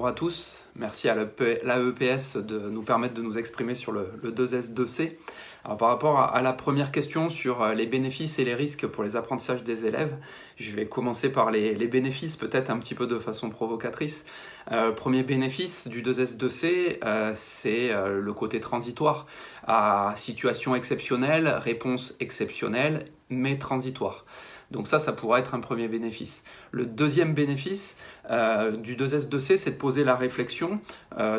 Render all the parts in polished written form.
Bonjour à tous, merci à l'AEPS de nous permettre de nous exprimer sur le 2S2C. Alors, par rapport à la première question sur les bénéfices et les risques pour les apprentissages des élèves, je vais commencer par les bénéfices, peut-être un petit peu de façon provocatrice. Premier bénéfice du 2S2C, c'est le côté transitoire. À situation exceptionnelle, réponse exceptionnelle, mais transitoire. Donc ça pourrait être un premier bénéfice. Le deuxième bénéfice du 2S2C, c'est de poser la réflexion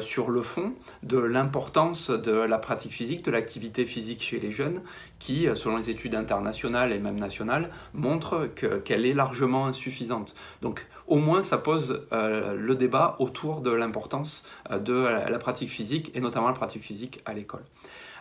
sur le fond de l'importance de la pratique physique, de l'activité physique chez les jeunes, qui, selon les études internationales et même nationales, montrent qu'elle est largement insuffisante. Donc au moins ça pose le débat autour de l'importance de la pratique physique, et notamment la pratique physique à l'école.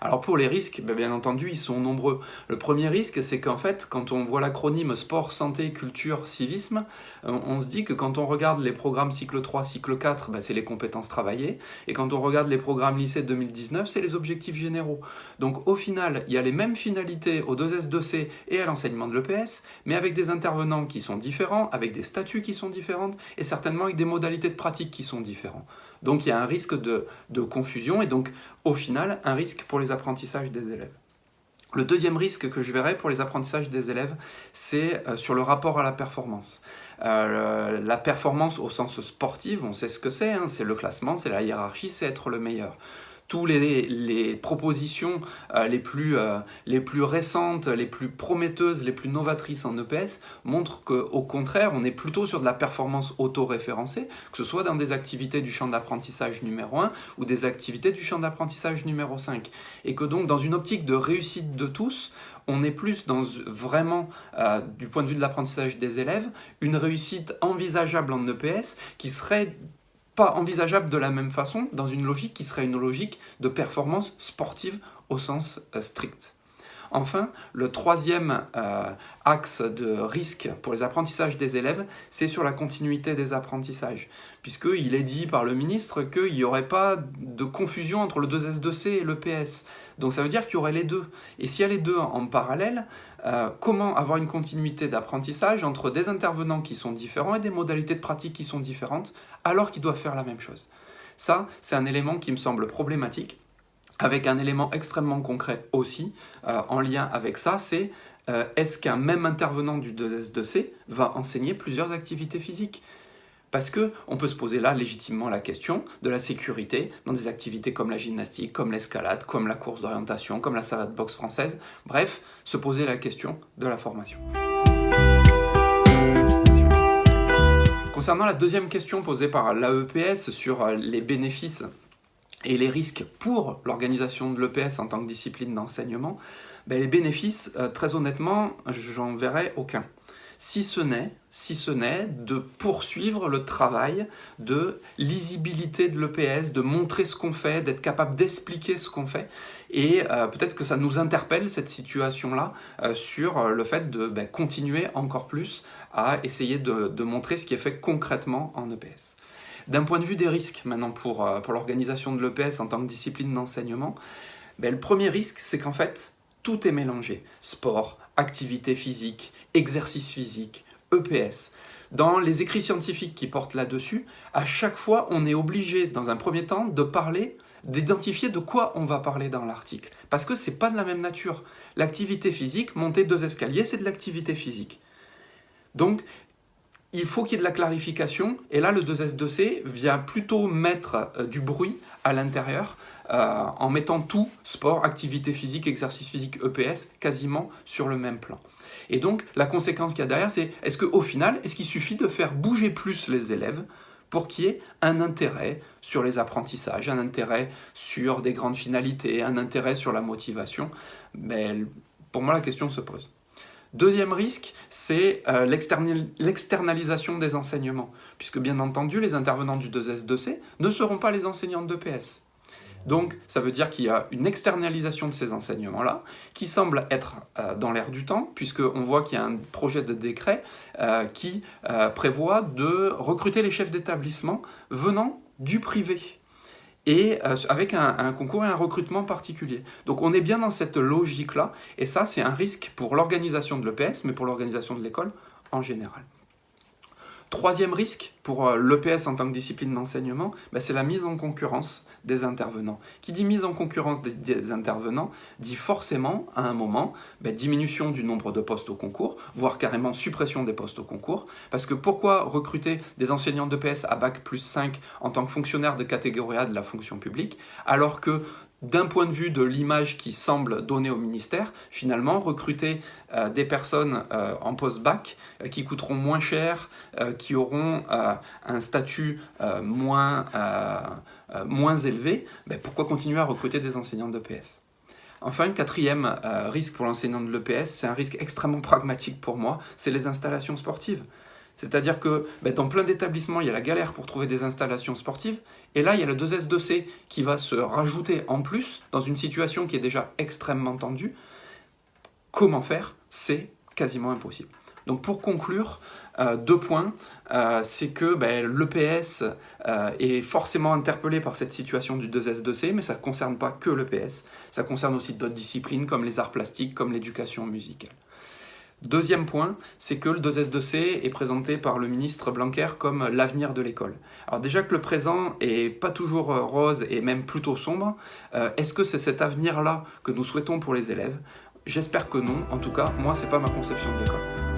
Alors pour les risques, bien entendu, ils sont nombreux. Le premier risque, c'est qu'en fait, quand on voit l'acronyme sport, santé, culture, civisme, on se dit que quand on regarde les programmes cycle 3, cycle 4, c'est les compétences travaillées, et quand on regarde les programmes lycée 2019, c'est les objectifs généraux. Donc au final, il y a les mêmes finalités au 2S2C et à l'enseignement de l'EPS, mais avec des intervenants qui sont différents, avec des statuts qui sont différents, et certainement avec des modalités de pratique qui sont différentes. Donc il y a un risque de confusion, et donc au final, un risque pour les apprentissages des élèves. Le deuxième risque que je verrais pour les apprentissages des élèves, c'est sur le rapport à la performance. La performance au sens sportif, on sait ce que c'est, c'est le classement, c'est la hiérarchie, c'est être le meilleur. Toutes les propositions les plus récentes, les plus prometteuses, les plus novatrices en EPS montrent qu'au contraire, on est plutôt sur de la performance auto-référencée, que ce soit dans des activités du champ d'apprentissage numéro 1 ou des activités du champ d'apprentissage numéro 5. Et que donc, dans une optique de réussite de tous, on est plus dans vraiment, du point de vue de l'apprentissage des élèves, une réussite envisageable en EPS qui serait pas envisageable de la même façon dans une logique qui serait une logique de performance sportive au sens strict. Enfin, le troisième axe de risque pour les apprentissages des élèves, c'est sur la continuité des apprentissages, puisqu'il est dit par le ministre qu'il n'y aurait pas de confusion entre le 2S2C et l'EPS. Donc ça veut dire qu'il y aurait les deux. Et s'il y a les deux en parallèle, comment avoir une continuité d'apprentissage entre des intervenants qui sont différents et des modalités de pratique qui sont différentes, alors qu'ils doivent faire la même chose? Ça, c'est un élément qui me semble problématique, avec un élément extrêmement concret aussi, en lien avec ça, c'est est-ce qu'un même intervenant du 2S2C va enseigner plusieurs activités physiques ? Parce qu'on peut se poser là légitimement la question de la sécurité dans des activités comme la gymnastique, comme l'escalade, comme la course d'orientation, comme la savate boxe française. Bref, se poser la question de la formation. Concernant la deuxième question posée par l'AEPS sur les bénéfices et les risques pour l'organisation de l'EPS en tant que discipline d'enseignement, les bénéfices, très honnêtement, j'en verrais aucun. Si ce n'est de poursuivre le travail de lisibilité de l'EPS, de montrer ce qu'on fait, d'être capable d'expliquer ce qu'on fait, et peut-être que ça nous interpelle, cette situation-là, sur le fait de continuer encore plus à essayer de montrer ce qui est fait concrètement en EPS. D'un point de vue des risques, maintenant, pour l'organisation de l'EPS en tant que discipline d'enseignement, le premier risque, c'est qu'en fait, tout est mélangé. Sport, activité physique, exercice physique, EPS. Dans les écrits scientifiques qui portent là-dessus, à chaque fois, on est obligé, dans un premier temps, d'identifier de quoi on va parler dans l'article. Parce que c'est pas de la même nature. L'activité physique, monter 2 escaliers, c'est de l'activité physique. Donc, il faut qu'il y ait de la clarification, et là, le 2S2C vient plutôt mettre du bruit à l'intérieur, en mettant tout, sport, activité physique, exercice physique, EPS, quasiment sur le même plan. Et donc, la conséquence qu'il y a derrière, c'est est-ce qu'au final, est-ce qu'il suffit de faire bouger plus les élèves pour qu'il y ait un intérêt sur les apprentissages, un intérêt sur des grandes finalités, un intérêt sur la motivation? Pour moi, la question se pose. Deuxième risque, c'est l'externalisation des enseignements, puisque bien entendu, les intervenants du 2S2C ne seront pas les enseignants de d'EPS. Donc, ça veut dire qu'il y a une externalisation de ces enseignements-là, qui semble être dans l'air du temps, puisqu'on voit qu'il y a un projet de décret qui prévoit de recruter les chefs d'établissement venant du privé, et avec un concours et un recrutement particulier. Donc on est bien dans cette logique-là, et ça c'est un risque pour l'organisation de l'EPS, mais pour l'organisation de l'école en général. Troisième risque pour l'EPS en tant que discipline d'enseignement, c'est la mise en concurrence des intervenants. Qui dit mise en concurrence des intervenants, dit forcément, à un moment, diminution du nombre de postes au concours, voire carrément suppression des postes au concours. Parce que pourquoi recruter des enseignants d'EPS à Bac+5 en tant que fonctionnaires de catégorie A de la fonction publique, alors que d'un point de vue de l'image qui semble donner au ministère, finalement, recruter des personnes en post-bac qui coûteront moins cher, qui auront un statut moins élevé, pourquoi continuer à recruter des enseignants d'EPS ? Enfin, quatrième risque pour l'enseignant de l'EPS, c'est un risque extrêmement pragmatique pour moi, c'est les installations sportives. C'est-à-dire que dans plein d'établissements, il y a la galère pour trouver des installations sportives, et là, il y a le 2S2C qui va se rajouter en plus, dans une situation qui est déjà extrêmement tendue. Comment faire ? C'est quasiment impossible. Donc pour conclure, 2 points, c'est que l'EPS est forcément interpellé par cette situation du 2S2C, mais ça ne concerne pas que l'EPS, ça concerne aussi d'autres disciplines comme les arts plastiques, comme l'éducation musicale. Deuxième point, c'est que le 2S2C est présenté par le ministre Blanquer comme l'avenir de l'école. Alors déjà que le présent est pas toujours rose et même plutôt sombre, est-ce que c'est cet avenir-là que nous souhaitons pour les élèves ? J'espère que non, en tout cas, moi c'est pas ma conception de l'école.